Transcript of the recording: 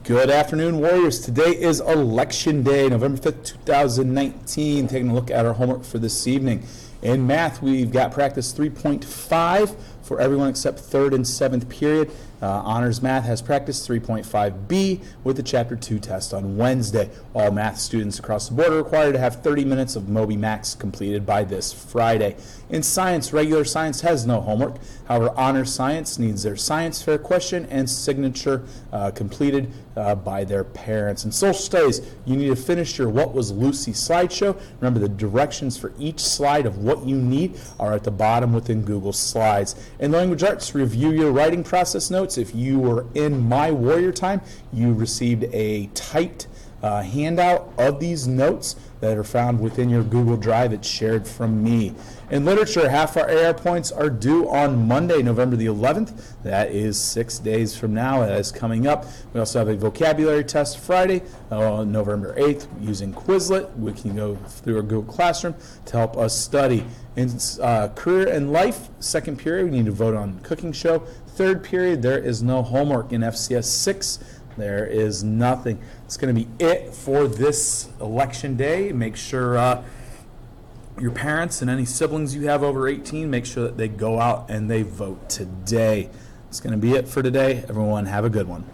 Good afternoon, Warriors. Today is Election Day, November 5th, 2019. Taking a look at our homework for this evening. In math, we've got practice 3.5 for everyone except third and seventh period. Honors Math has practice 3.5B with the Chapter 2 test on Wednesday. All math students across the board are required to have 30 minutes of Moby Max completed by this Friday. In science, regular science has no homework. However, honors science needs their science fair question and signature completed by their parents. In social studies, you need to finish your What Was Lucy slideshow. Remember, the directions for each slide of what you need are at the bottom within Google Slides. In language arts, review your writing process notes. If you were in My Warrior Time, you received a typed handout of these notes that are found within your Google Drive. It's shared from me. In literature, half our AR points are due on Monday, November the 11th. That is 6 days from now. That is coming up. We also have a vocabulary test Friday, November 8th, using Quizlet. We can go through our Google Classroom to help us study. In career and life, second period, we need to vote on cooking show. Third period, there is no homework. In FCS 6, there is nothing. It's going to be it for this election day. Make sure your parents and any siblings you have over 18, make sure that they go out and they vote today. It's going to be it for today. Everyone, have a good one.